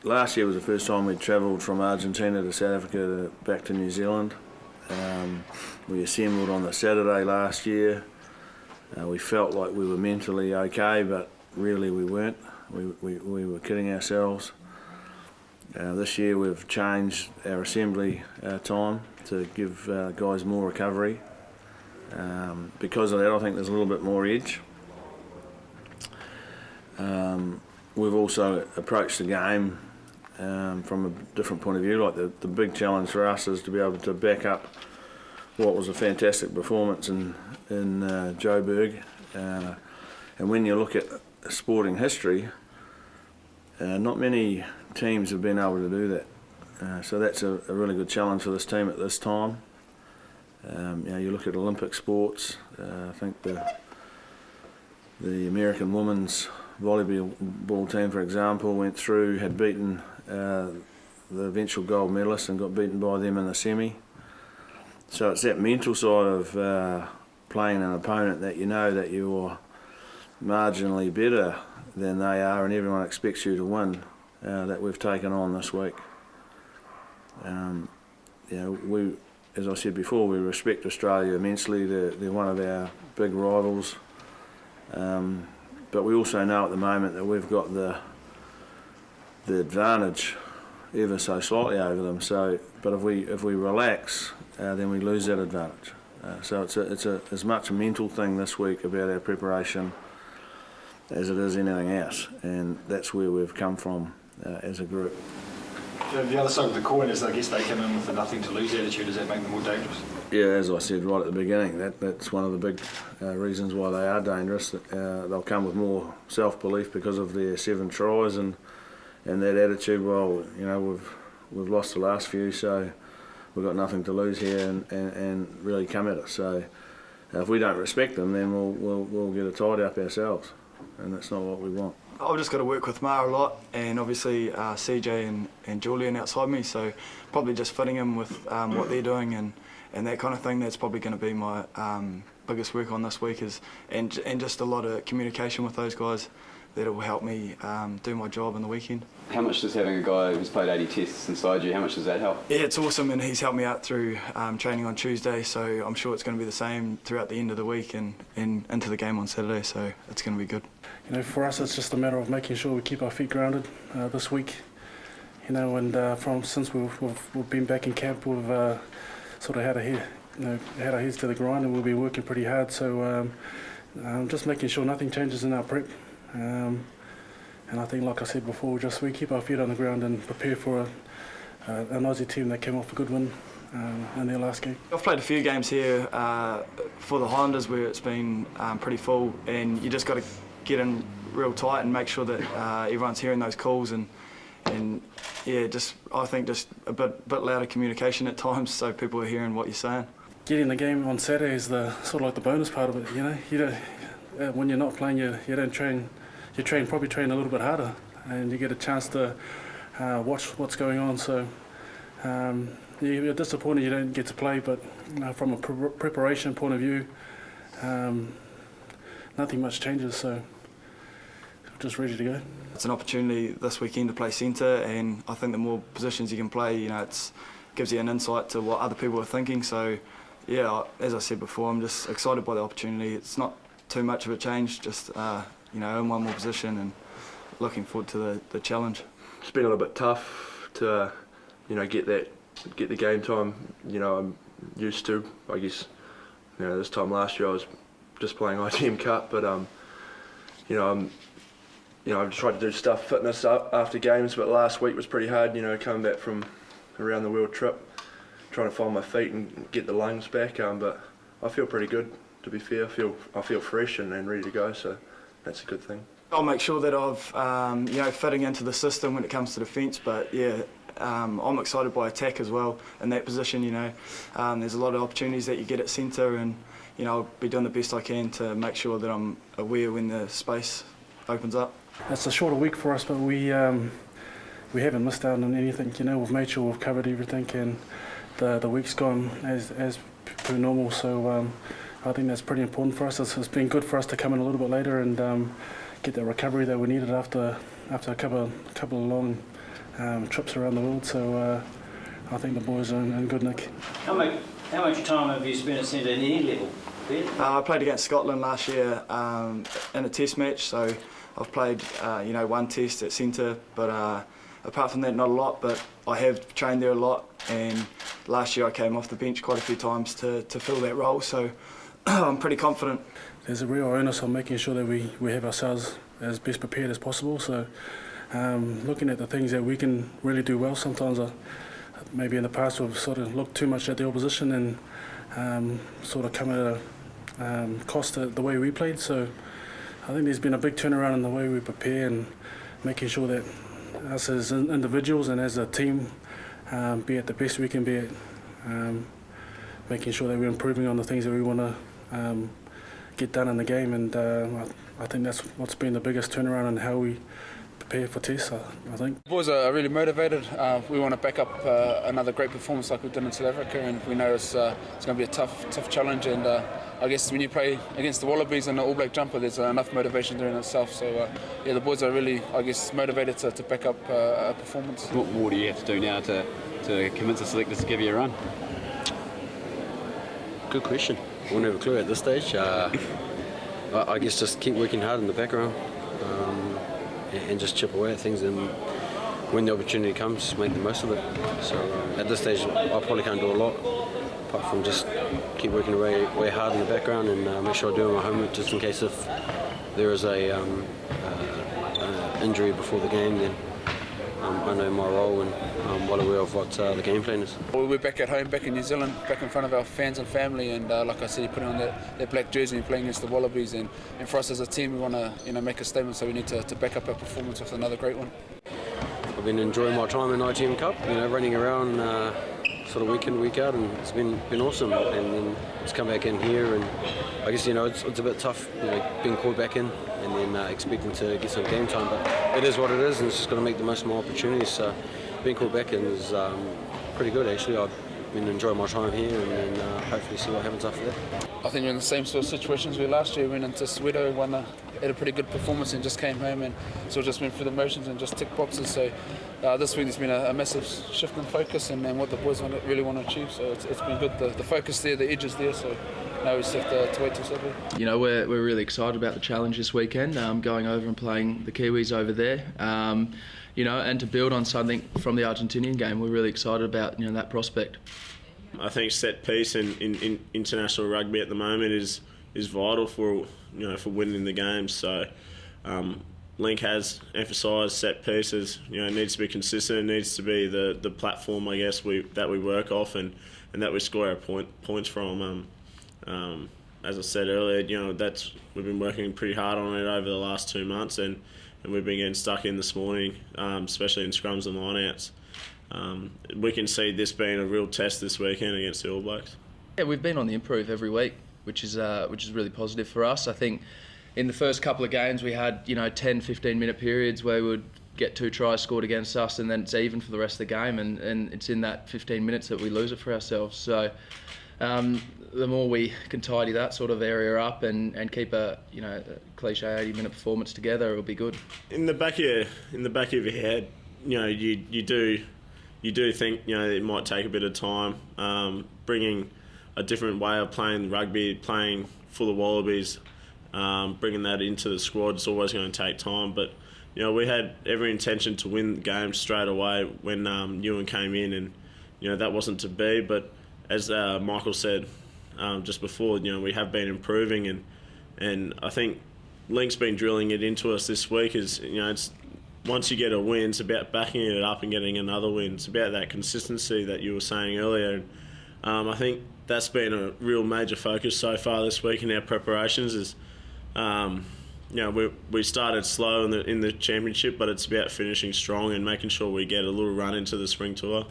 last year was the first time we'd travelled from Argentina to South Africa back to New Zealand. We assembled on the Saturday last year. We felt like we were mentally okay, but really we weren't. We were kidding ourselves. This year we've changed our assembly time to give guys more recovery. Because of that, I think there's a little bit more edge. We've also approached the game from a different point of view. Like the big challenge for us is to be able to back up what was a fantastic performance in Joburg. And when you look at sporting history, not many teams have been able to do that. So that's a really good challenge for this team at this time. You look at Olympic sports. I think the American women's volleyball team, for example, went through, had beaten the eventual gold medalists and got beaten by them in the semi. So it's that mental side of playing an opponent that you know that you're marginally better than they are and everyone expects you to win, that we've taken on this week. We, as I said before, we respect Australia immensely. They're one of our big rivals. But we also know at the moment that we've got the advantage ever so slightly over them. So, but if we relax, then we lose that advantage. So it's as much a mental thing this week about our preparation as it is anything else, and that's where we've come from as a group. The other side of the coin is, I guess, they come in with a nothing to lose attitude. Does that make them more dangerous? Yeah, as I said right at the beginning, that's one of the big reasons why they are dangerous. They'll come with more self-belief because of their 7 tries and that attitude. Well, we've lost the last few, so we've got nothing to lose here, and really come at us. So if we don't respect them, then we'll get a tidy up ourselves, and that's not what we want. I've just got to work with Ma a lot, and obviously CJ and Julian outside me, so probably just fitting in with what they're doing and that kind of thing. That's probably going to be my biggest work on this week, and just a lot of communication with those guys that will help me do my job on the weekend. How much does having a guy who's played 80 tests inside you, how much does that help? Yeah, it's awesome, and he's helped me out through training on Tuesday, so I'm sure it's going to be the same throughout the end of the week and into the game on Saturday, so it's going to be good. For us, it's just a matter of making sure we keep our feet grounded this week. And since we've been back in camp, we've sort of had our heads to the grind, and we'll be working pretty hard. So just making sure nothing changes in our prep. And I think, like I said before, we keep our feet on the ground and prepare for an Aussie team that came off a good win in their last game. I've played a few games here for the Highlanders where it's been pretty full, and you just got to get in real tight and make sure that everyone's hearing those calls, and yeah, I think just a bit louder communication at times so people are hearing what you're saying. Getting the game on Saturday is sort of like the bonus part of it. You don't, when you're not playing, you don't train. You probably train a little bit harder, and you get a chance to watch what's going on. So you're disappointed you don't get to play, but from a preparation point of view, nothing much changes. So just ready to go. It's an opportunity this weekend to play centre, and I think the more positions you can play, it gives you an insight to what other people are thinking. So yeah, as I said before, I'm just excited by the opportunity. It's not too much of a change, just in one more position, and looking forward to the challenge. It's been a little bit tough to get the game time I'm used to. I guess this time last year I was just playing ITM Cup, but I've tried to do stuff fitness up after games, but last week was pretty hard, coming back from around the world trip, trying to find my feet and get the lungs back, but I feel pretty good, to be fair. I feel fresh and ready to go, so that's a good thing. I'll make sure that I've fitting into the system when it comes to defence, but yeah, I'm excited by attack as well in that position. There's a lot of opportunities that you get at centre, and I'll be doing the best I can to make sure that I'm aware when the space opens up. It's a shorter week for us, but we haven't missed out on anything. We've made sure we've covered everything, and the week's gone as per normal. So I think that's pretty important for us. It's been good for us to come in a little bit later and get the recovery that we needed after a couple of long trips around the world. So I think the boys are in good nick. How much time have you spent at centre at any level, Ben? I played against Scotland last year in a test match, so I've played one test at centre, but apart from that not a lot, but I have trained there a lot, and last year I came off the bench quite a few times to fill that role, so I'm pretty confident. There's a real onus on making sure that we have ourselves as best prepared as possible, so looking at the things that we can really do well. Sometimes maybe in the past we've sort of looked too much at the opposition and sort of come at a cost the way we played, so I think there's been a big turnaround in the way we prepare and making sure that us as individuals and as a team be at the best we can be at, making sure that we're improving on the things that we want to get done in the game, and I think that's what's been the biggest turnaround in how we prepare for tests, I think. The boys are really motivated. We want to back up another great performance like we did in South Africa, and we know it's going to be a tough challenge, and I guess when you play against the Wallabies and the All Black jumper, there's enough motivation there in itself. So the boys are really, I guess, motivated to back up a performance. What more do you have to do now to convince the selectors to give you a run? Good question. We'll never clue at this stage. I guess just keep working hard in the background and just chip away at things, and when the opportunity comes, just make the most of it. So at this stage, I probably can't do a lot apart from just keep working away hard in the background and make sure I do my homework just in case if there is a injury before the game, then I know my role and I'm well aware of what the game plan is. We're back at home, back in New Zealand, back in front of our fans and family, and like I said, you're putting on that black jersey and playing against the Wallabies, and for us as a team, we want to make a statement, so we need to back up our performance with another great one. I've been enjoying my time in ITM Cup, running around sort of week in, week out, and it's been awesome. And then just come back in here, and I guess it's a bit tough, being called back in and then expecting to get some game time. But it is what it is, and it's just got to make the most of my opportunities. So being called back in is pretty good actually. I've been enjoying my time here, and then hopefully see what happens after that. I think we're in the same sort of situations we were last year. We went into Soweto, had a pretty good performance and just came home and sort of just went through the motions and just ticked boxes. So this week there's been a massive shift in focus and what the boys really want to achieve. So it's been good. The focus there, the edge is there. So now we just have to wait till Saturday. We're really excited about the challenge this weekend, going over and playing the Kiwis over there. And to build on something from the Argentinian game, we're really excited about that prospect. I think set piece in international rugby at the moment is vital for winning the games. So Link has emphasised set pieces. It needs to be consistent. It needs to be the platform, I guess, that we work off and that we score our points from. As I said earlier, we've been working pretty hard on it over the last 2 months, and we've been getting stuck in this morning, especially in scrums and lineouts. We can see this being a real test this weekend against the All Blacks. Yeah, we've been on the improve every week, which is really positive for us. I think in the first couple of games we had 10-15 minute periods where we would get 2 tries scored against us, and then it's even for the rest of the game, and it's in that 15 minutes that we lose it for ourselves. So the more we can tidy that sort of area up and keep a cliche 80-minute performance together, it'll be good. In the back of your head, you do think it might take a bit of time. Bringing a different way of playing rugby, playing for the Wallabies, bringing that into the squad is always going to take time. But we had every intention to win the game straight away when Ewan came in, and that wasn't to be. But as Michael said just before, we have been improving, and I think Link's been drilling it into us this week. It's once you get a win, it's about backing it up and getting another win. It's about that consistency that you were saying earlier. I think that's been a real major focus so far this week in our preparations. Is we started slow in the championship, but it's about finishing strong and making sure we get a little run into the spring tour.